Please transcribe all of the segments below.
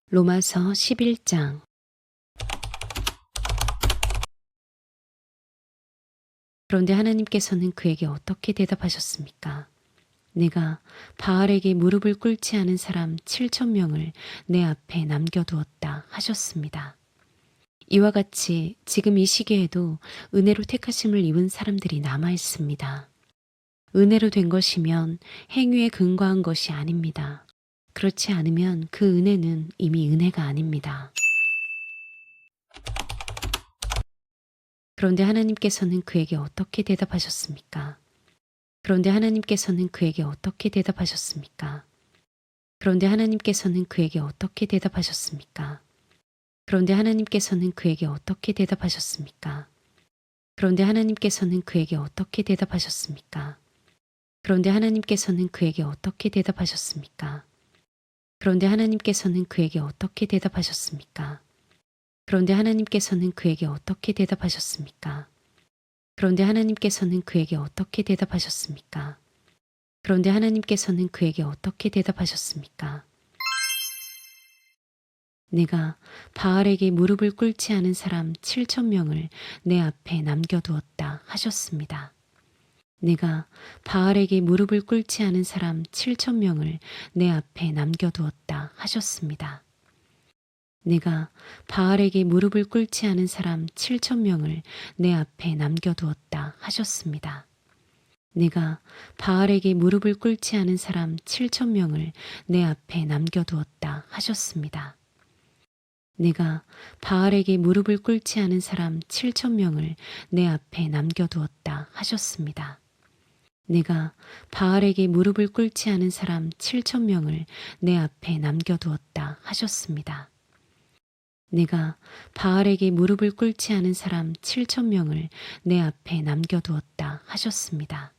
로마서 11장. 그런데 하나님께서는 그에게 어떻게 대답하셨습니까? 내가 바알에게 무릎을 꿇지 않은 사람 7,000명을 내 앞에 남겨두었다 하셨습니다. 이와 같이 지금 이 시기에도 은혜로 택하심을 입은 사람들이 남아 있습니다. 은혜로 된 것이면 행위에 근거한 것이 아닙니다. 그렇지 않으면 그 은혜는 이미 은혜가 아닙니다. 그런데 하나님께서는 그에게 어떻게 대답하셨습니까? 그런데 하나님께서는 그에게 어떻게 대답하셨습니까? 그런데 하나님께서는 그에게 어떻게 대답하셨습니까? 그런데 하나님께서는 그에게 어떻게 대답하셨습니까? 그런데 하나님께서는 그에게 어떻게 대답하셨습니까? 그런데 하나님께서는 그에게 어떻게 대답하셨습니까? 그런데 하나님께서는 그에게 어떻게 대답하셨습니까? 그런데 하나님께서는 그에게 어떻게 대답하셨습니까? 그런데 하나님께서는 그에게 어떻게 대답하셨습니까? 그런데 하나님께서는 그에게 어떻게 대답하셨습니까? 내가 바알에게 무릎을 꿇지 않은 사람 7,000명을 내 앞에 남겨두었다 하셨습니다. 내가 바알에게 무릎을 꿇지 않은 사람 7,000명을 내 앞에 남겨두었다 하셨습니다. 내가 바알에게 무릎을 꿇지 않은 사람 7,000명을 내 앞에 남겨두었다 하셨습니다. 내가 바알에게 무릎을 꿇지 않은 사람 7,000명을 내 앞에 남겨두었다 하셨습니다. 내가 바알에게 무릎을 꿇지 않은 사람 7,000명을 내 앞에 남겨두었다 하셨습니다. 내가 바알에게 무릎을 꿇지 않은 사람 7,000명을 내 앞에 남겨두었다 하셨습니다. 내가 바알에게 무릎을 꿇지 않은 사람 7,000명을 내 앞에 남겨두었다 하셨습니다.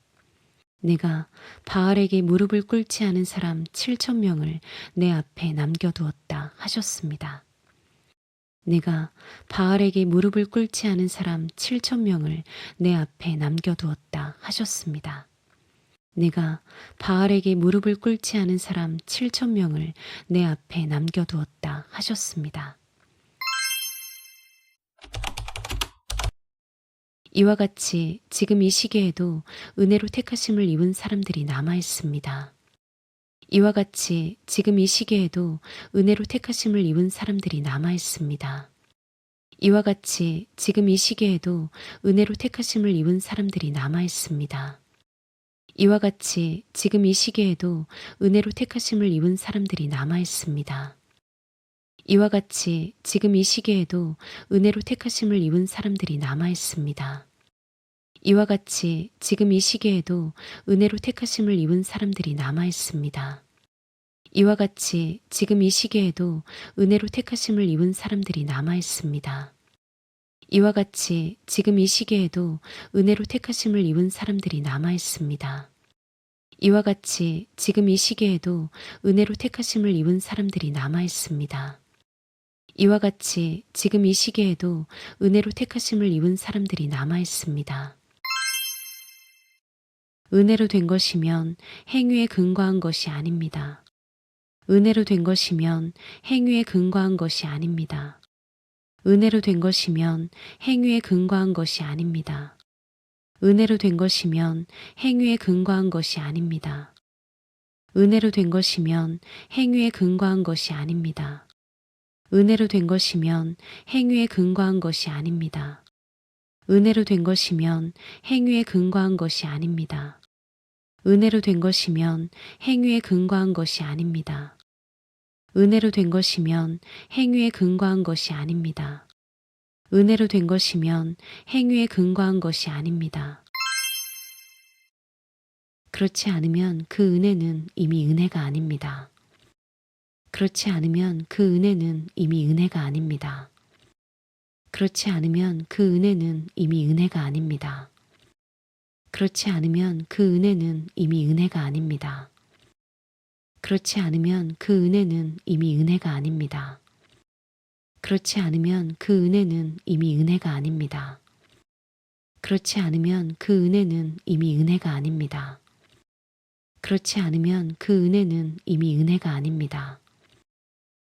내가 바알에게 무릎을 꿇지 않은 사람 7,000명을 내 앞에 남겨두었다 하셨습니다. 내가 바알에게 무릎을 꿇지 않은 사람 7,000명을 내 앞에 남겨두었다 하셨습니다. 내가 바알에게 무릎을 꿇지 않은 사람 7,000명을 내 앞에 남겨두었다 하셨습니다. 이와 같이 지금 이 시기에도 은혜로 택하심을 입은 사람들이 남아 있습니다. 이와 같이 지금 이 시기에도 은혜로 택하심을 입은 사람들이 남아 있습니다. 이와 같이 지금 이 시기에도 은혜로 택하심을 입은 사람들이 남아 있습니다. 이와 같이 지금 이 시기에도 은혜로 택하심을 입은 사람들이 남아 있습니다. 이와 같이 지금 이 시기에도 은혜로 택하심을 입은 사람들이 남아 있습니다. 이와 같이 지금 이 시기에도 은혜로 택하심을 입은 사람들이 남아 있습니다. 이와 같이 지금 이 시기에도 은혜로 택하심을 입은 사람들이 남아 있습니다. 이와 같이 지금 이 시기에도 은혜로 택하심을 입은 사람들이 남아 있습니다. 이와 같이 지금 이 시기에도 은혜로 택하심을 입은 사람들이 남아 있습니다. 이와 같이 지금 이 시기에도 은혜로 택하심을 입은 사람들이 남아 있습니다. 은혜로 된 것이면 행위에 근거한 것이 아닙니다. 은혜로 된 것이면 행위에 근거한 것이 아닙니다. 은혜로 된 것이면 행위에 근거한 것이 아닙니다. 은혜로 된 것이면 행위에 근거한 것이 아닙니다. 은혜로 된 것이면 행위에 근거한 것이 아닙니다. 은혜로 된 것이면 행위에 근거한 것이 아닙니다. 은혜로 된 것이면 행위에 근거한 것이 아닙니다. 은혜로 된 것이면 행위에 근거한 것이 아닙니다. 은혜로 된 것이면 행위에 근거한 것이 아닙니다. 은혜로 된 것이면 행위에 근거한 것이 아닙니다. 그렇지 않으면 그 은혜는 이미 은혜가 아닙니다. 그렇지 않으면 그 은혜는 이미 은혜가 아닙니다. 그렇지 않으면 그 은혜는 이미 은혜가 아닙니다. 그렇지 않으면 그 은혜는 이미 은혜가 아닙니다. 그렇지 않으면 그 은혜는 이미 은혜가 아닙니다. 그렇지 않으면 그 은혜는 이미 은혜가 아닙니다. 그렇지 않으면 그 은혜는 이미 은혜가 아닙니다. 그렇지 않으면 그 은혜는 이미 은혜가 아닙니다.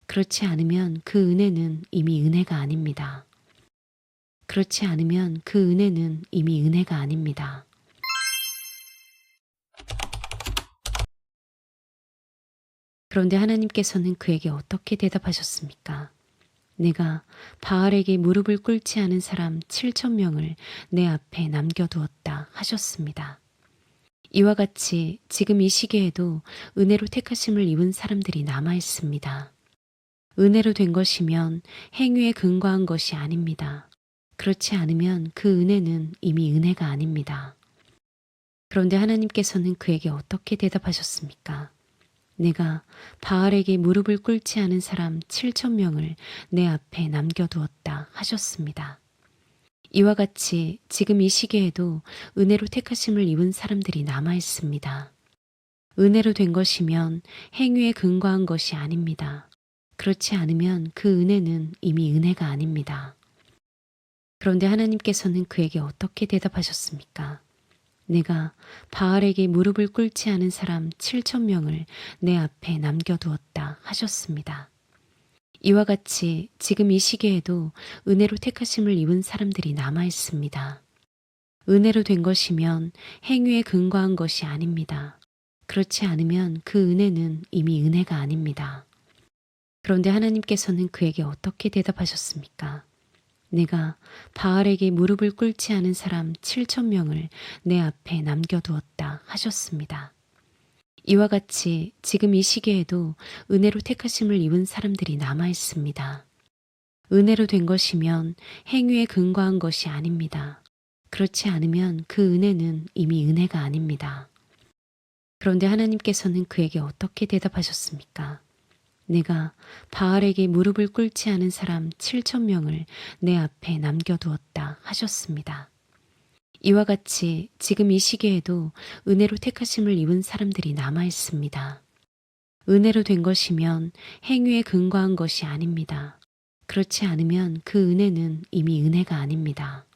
그렇지 않으면 그 은혜는 이미 은혜가 아닙니다. 그렇지 않으면 그 은혜는 이미 은혜가 아닙니다. 그런데 하나님께서는 그에게 어떻게 대답하셨습니까? 내가 바알에게 무릎을 꿇지 않은 사람 7,000명을 내 앞에 남겨두었다 하셨습니다. 이와 같이 지금 이 시기에도 은혜로 택하심을 입은 사람들이 남아 있습니다. 은혜로 된 것이면 행위에 근거한 것이 아닙니다. 그렇지 않으면 그 은혜는 이미 은혜가 아닙니다. 그런데 하나님께서는 그에게 어떻게 대답하셨습니까? 내가 바알에게 무릎을 꿇지 않은 사람 7,000명을 내 앞에 남겨두었다 하셨습니다. 이와 같이 지금 이 시기에도 은혜로 택하심을 입은 사람들이 남아 있습니다. 은혜로 된 것이면 행위에 근거한 것이 아닙니다. 그렇지 않으면 그 은혜는 이미 은혜가 아닙니다. 그런데 하나님께서는 그에게 어떻게 대답하셨습니까? 내가 바알에게 무릎을 꿇지 않은 사람 7,000명을 내 앞에 남겨두었다 하셨습니다. 이와 같이 지금 이 시기에도 은혜로 택하심을 입은 사람들이 남아 있습니다. 은혜로 된 것이면 행위에 근거한 것이 아닙니다. 그렇지 않으면 그 은혜는 이미 은혜가 아닙니다. 그런데 하나님께서는 그에게 어떻게 대답하셨습니까? 내가 바알에게 무릎을 꿇지 않은 사람 7,000명을 내 앞에 남겨두었다 하셨습니다. 이와 같이 지금 이 시기에도 은혜로 택하심을 입은 사람들이 남아 있습니다. 은혜로 된 것이면 행위에 근거한 것이 아닙니다. 그렇지 않으면 그 은혜는 이미 은혜가 아닙니다. 그런데 하나님께서는 그에게 어떻게 대답하셨습니까? 내가 바알에게 무릎을 꿇지 않은 사람 7,000명을 내 앞에 남겨두었다 하셨습니다. 이와 같이 지금 이 시기에도 은혜로 택하심을 입은 사람들이 남아 있습니다. 은혜로 된 것이면 행위에 근거한 것이 아닙니다. 그렇지 않으면 그 은혜는 이미 은혜가 아닙니다.